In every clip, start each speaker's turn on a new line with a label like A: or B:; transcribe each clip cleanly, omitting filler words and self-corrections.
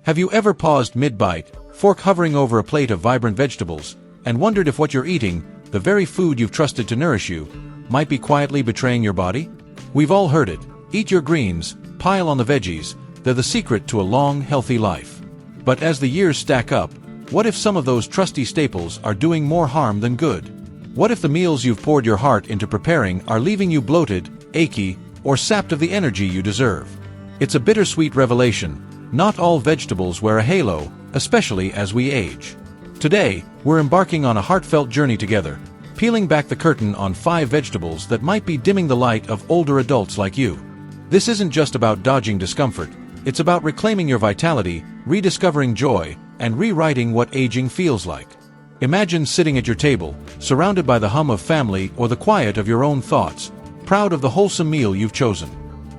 A: Have you ever paused mid-bite, fork hovering over a plate of vibrant vegetables, and wondered if what you're eating, the very food you've trusted to nourish you, might be quietly betraying your body? We've all heard it. Eat your greens, pile on the veggies, they're the secret to a long, healthy life. But as the years stack up, what if some of those trusty staples are doing more harm than good? What if the meals you've poured your heart into preparing are leaving you bloated, achy, or sapped of the energy you deserve? It's a bittersweet revelation. Not all vegetables wear a halo, especially as we age. Today, we're embarking on a heartfelt journey together, peeling back the curtain on 5 vegetables that might be dimming the light of older adults like you. This isn't just about dodging discomfort, it's about reclaiming your vitality, rediscovering joy, and rewriting what aging feels like. Imagine sitting at your table, surrounded by the hum of family or the quiet of your own thoughts, proud of the wholesome meal you've chosen.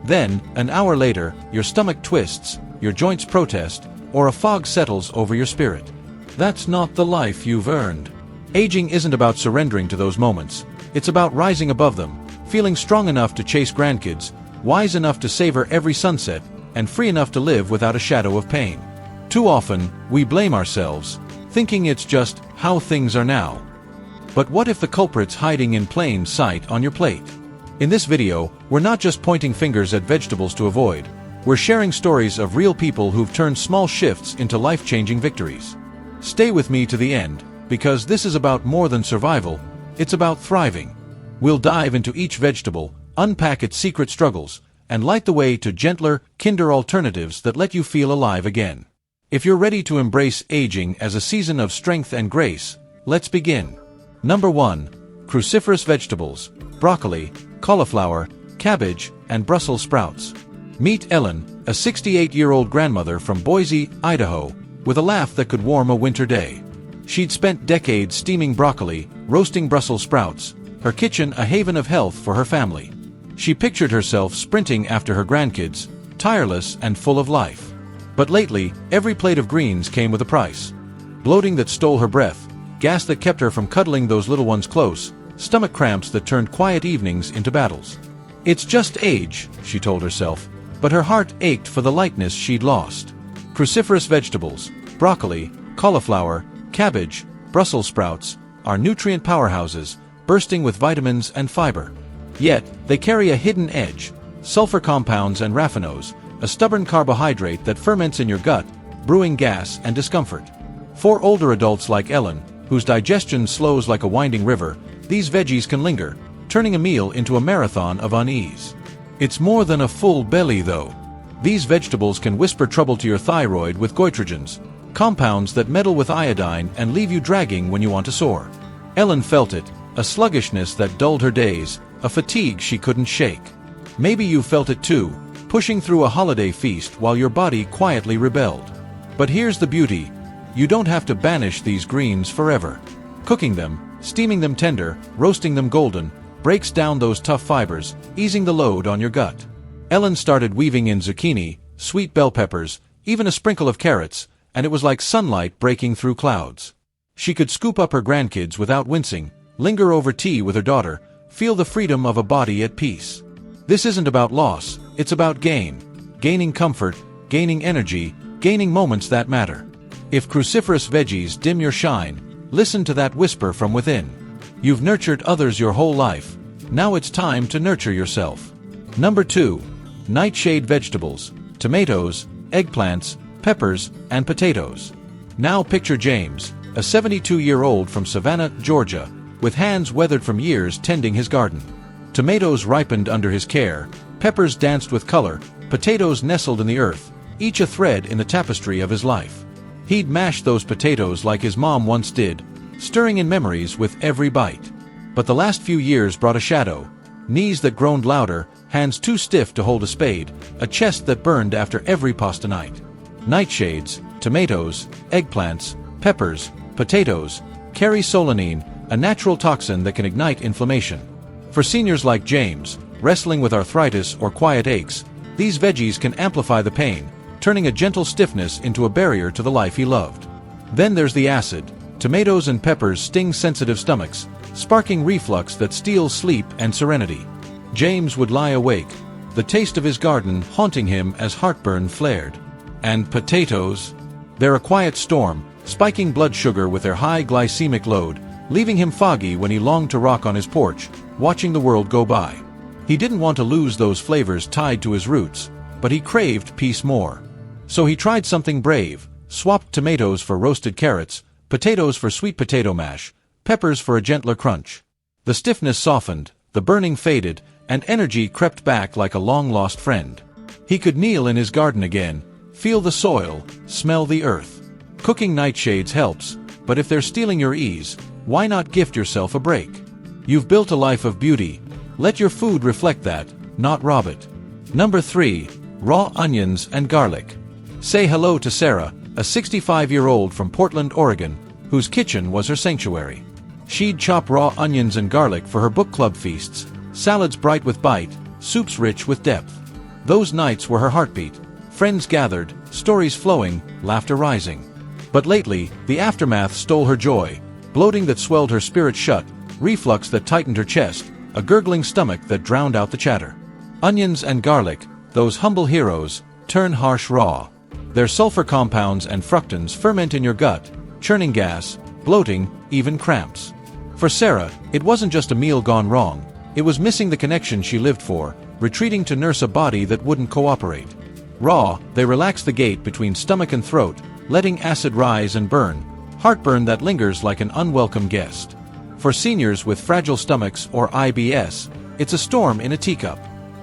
A: Then, an hour later, your stomach twists, your joints protest, or a fog settles over your spirit. That's not the life you've earned. Aging isn't about surrendering to those moments. It's about rising above them, feeling strong enough to chase grandkids, wise enough to savor every sunset, and free enough to live without a shadow of pain. Too often, we blame ourselves, thinking it's just how things are now. But what if the culprit's hiding in plain sight on your plate? In this video, we're not just pointing fingers at vegetables to avoid. We're sharing stories of real people who've turned small shifts into life-changing victories. Stay with me to the end, because this is about more than survival, it's about thriving. We'll dive into each vegetable, unpack its secret struggles, and light the way to gentler, kinder alternatives that let you feel alive again. If you're ready to embrace aging as a season of strength and grace, let's begin. Number 1. Cruciferous vegetables: broccoli, cauliflower, cabbage, and Brussels sprouts. Meet Ellen, a 68-year-old grandmother from Boise, Idaho, with a laugh that could warm a winter day. She'd spent decades steaming broccoli, roasting Brussels sprouts, her kitchen a haven of health for her family. She pictured herself sprinting after her grandkids, tireless and full of life. But lately, every plate of greens came with a price. Bloating that stole her breath, gas that kept her from cuddling those little ones close, stomach cramps that turned quiet evenings into battles. It's just age, she told herself, but her heart ached for the lightness she'd lost. Cruciferous vegetables, broccoli, cauliflower, cabbage, Brussels sprouts, are nutrient powerhouses, bursting with vitamins and fiber. Yet, they carry a hidden edge: sulfur compounds and raffinose, a stubborn carbohydrate that ferments in your gut, brewing gas and discomfort. For older adults like Ellen, whose digestion slows like a winding river, these veggies can linger, turning a meal into a marathon of unease. It's more than a full belly, though. These vegetables can whisper trouble to your thyroid with goitrogens, compounds that meddle with iodine and leave you dragging when you want to soar. Ellen felt it, a sluggishness that dulled her days, a fatigue she couldn't shake. Maybe you felt it too, pushing through a holiday feast while your body quietly rebelled. But here's the beauty: you don't have to banish these greens forever. Cooking them, steaming them tender, roasting them golden, breaks down those tough fibers, easing the load on your gut. Ellen started weaving in zucchini, sweet bell peppers, even a sprinkle of carrots, and it was like sunlight breaking through clouds. She could scoop up her grandkids without wincing, linger over tea with her daughter, feel the freedom of a body at peace. This isn't about loss, it's about gain. Gaining comfort, gaining energy, gaining moments that matter. If cruciferous veggies dim your shine, listen to that whisper from within. You've nurtured others your whole life. Now it's time to nurture yourself. Number 2. Nightshade vegetables: tomatoes, eggplants, peppers, and potatoes. Now picture James, a 72-year-old from Savannah, Georgia, with hands weathered from years tending his garden. Tomatoes ripened under his care, peppers danced with color, potatoes nestled in the earth, each a thread in the tapestry of his life. He'd mash those potatoes like his mom once did, stirring in memories with every bite. But the last few years brought a shadow: knees that groaned louder, hands too stiff to hold a spade, a chest that burned after every pasta night. Nightshades, tomatoes, eggplants, peppers, potatoes, carry solanine, a natural toxin that can ignite inflammation. For seniors like James, wrestling with arthritis or quiet aches, these veggies can amplify the pain, turning a gentle stiffness into a barrier to the life he loved. Then there's the acid. Tomatoes and peppers sting sensitive stomachs, sparking reflux that steals sleep and serenity. James would lie awake, the taste of his garden haunting him as heartburn flared. And potatoes? They're a quiet storm, spiking blood sugar with their high glycemic load, leaving him foggy when he longed to rock on his porch, watching the world go by. He didn't want to lose those flavors tied to his roots, but he craved peace more. So he tried something brave, swapped tomatoes for roasted carrots, potatoes for sweet potato mash, peppers for a gentler crunch. The stiffness softened, the burning faded, and energy crept back like a long-lost friend. He could kneel in his garden again, feel the soil, smell the earth. Cooking nightshades helps, but if they're stealing your ease, why not gift yourself a break? You've built a life of beauty. Let your food reflect that, not rob it. Number 3. Raw onions and garlic. Say hello to Sarah, a 65-year-old from Portland, Oregon, whose kitchen was her sanctuary. She'd chop raw onions and garlic for her book club feasts, salads bright with bite, soups rich with depth. Those nights were her heartbeat. Friends gathered, stories flowing, laughter rising. But lately, the aftermath stole her joy, bloating that swelled her spirit shut, reflux that tightened her chest, a gurgling stomach that drowned out the chatter. Onions and garlic, those humble heroes, turn harsh raw. Their sulfur compounds and fructans ferment in your gut, churning gas, bloating, even cramps. For Sarah, it wasn't just a meal gone wrong, it was missing the connection she lived for, retreating to nurse a body that wouldn't cooperate. Raw, they relax the gate between stomach and throat, letting acid rise and burn, heartburn that lingers like an unwelcome guest. For seniors with fragile stomachs or IBS, it's a storm in a teacup.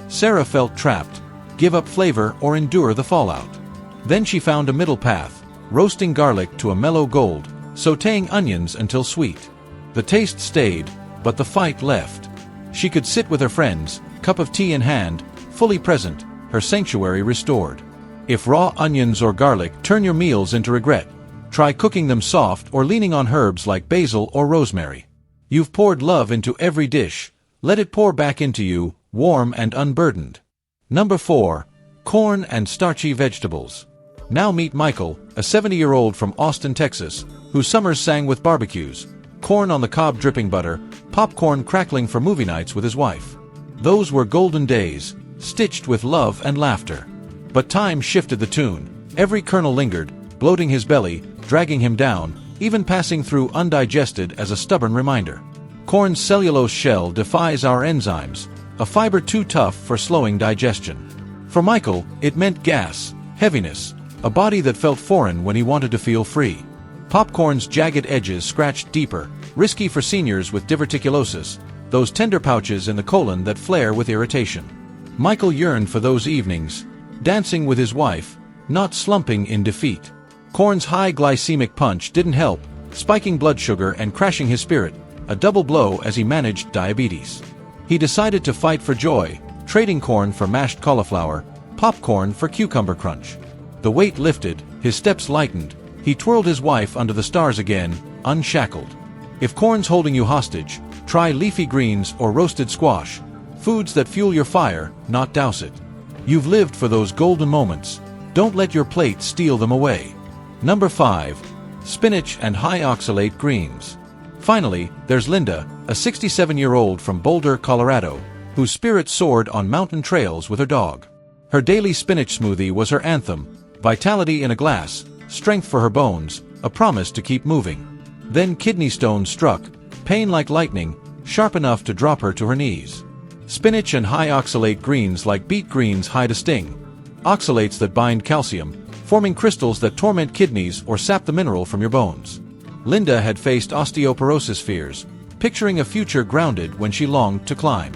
A: Sarah felt trapped, give up flavor or endure the fallout. Then she found a middle path, roasting garlic to a mellow gold, sautéing onions until sweet. The taste stayed, but the fight left. She could sit with her friends, cup of tea in hand, fully present, her sanctuary restored. If raw onions or garlic turn your meals into regret, try cooking them soft or leaning on herbs like basil or rosemary. You've poured love into every dish, let it pour back into you, warm and unburdened. Number 4. Corn and starchy vegetables. Now meet Michael, a 70-year-old from Austin, Texas, whose summers sang with barbecues, corn on the cob dripping butter, popcorn crackling for movie nights with his wife. Those were golden days, stitched with love and laughter. But time shifted the tune. Every kernel lingered, bloating his belly, dragging him down, even passing through undigested as a stubborn reminder. Corn's cellulose shell defies our enzymes, a fiber too tough for slowing digestion. For Michael, it meant gas, heaviness, a body that felt foreign when he wanted to feel free. Popcorn's jagged edges scratched deeper, risky for seniors with diverticulosis, those tender pouches in the colon that flare with irritation. Michael yearned for those evenings, dancing with his wife, not slumping in defeat. Corn's high glycemic punch didn't help, spiking blood sugar and crashing his spirit, a double blow as he managed diabetes. He decided to fight for joy, trading corn for mashed cauliflower, popcorn for cucumber crunch. The weight lifted, his steps lightened, he twirled his wife under the stars again, unshackled. If corn's holding you hostage, try leafy greens or roasted squash, foods that fuel your fire, not douse it. You've lived for those golden moments, don't let your plate steal them away. Number 5. Spinach and high oxalate greens. Finally, there's Linda, a 67-year-old from Boulder, Colorado, whose spirit soared on mountain trails with her dog. Her daily spinach smoothie was her anthem, vitality in a glass, strength for her bones, a promise to keep moving. Then kidney stones struck, pain like lightning, sharp enough to drop her to her knees. Spinach and high oxalate greens like beet greens hide a sting, oxalates that bind calcium, forming crystals that torment kidneys or sap the mineral from your bones. Linda had faced osteoporosis fears, picturing a future grounded when she longed to climb.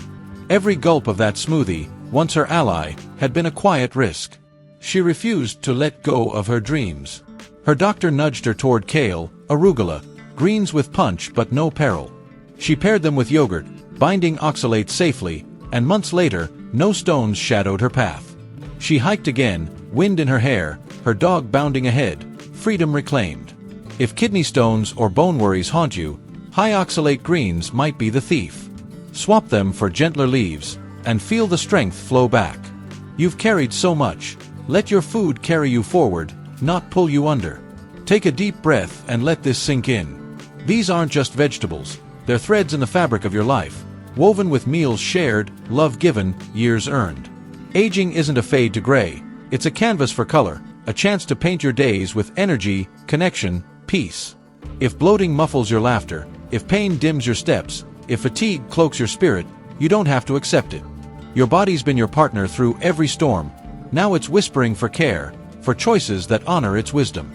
A: Every gulp of that smoothie, once her ally, had been a quiet risk. She refused to let go of her dreams. Her doctor nudged her toward kale, arugula, greens with punch but no peril. She paired them with yogurt, binding oxalates safely, and months later, no stones shadowed her path. She hiked again, wind in her hair, her dog bounding ahead, freedom reclaimed. If kidney stones or bone worries haunt you, high oxalate greens might be the thief. Swap them for gentler leaves, and feel the strength flow back. You've carried so much, let your food carry you forward, not pull you under. Take a deep breath and let this sink in. These aren't just vegetables, they're threads in the fabric of your life, woven with meals shared, love given, years earned. Aging isn't a fade to gray, it's a canvas for color, a chance to paint your days with energy, connection, peace. If bloating muffles your laughter, if pain dims your steps, if fatigue cloaks your spirit, you don't have to accept it. Your body's been your partner through every storm. Now it's whispering for care, for choices that honor its wisdom.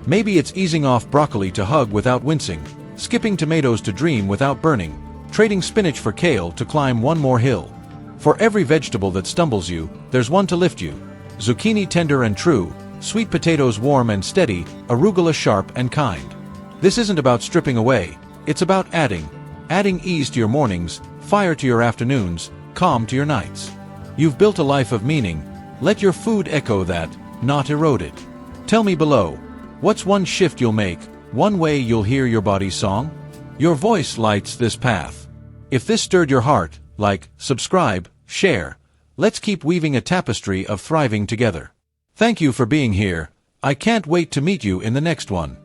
A: Maybe it's easing off broccoli to hug without wincing, skipping tomatoes to dream without burning, trading spinach for kale to climb one more hill. For every vegetable that stumbles you, there's one to lift you. Zucchini tender and true, sweet potatoes warm and steady, arugula sharp and kind. This isn't about stripping away, it's about adding ease to your mornings, fire to your afternoons, calm to your nights. You've built a life of meaning. Let your food echo that, not erode it. Tell me below, what's one shift you'll make, one way you'll hear your body's song? Your voice lights this path. If this stirred your heart, like, subscribe, share. Let's keep weaving a tapestry of thriving together. Thank you for being here. I can't wait to meet you in the next one.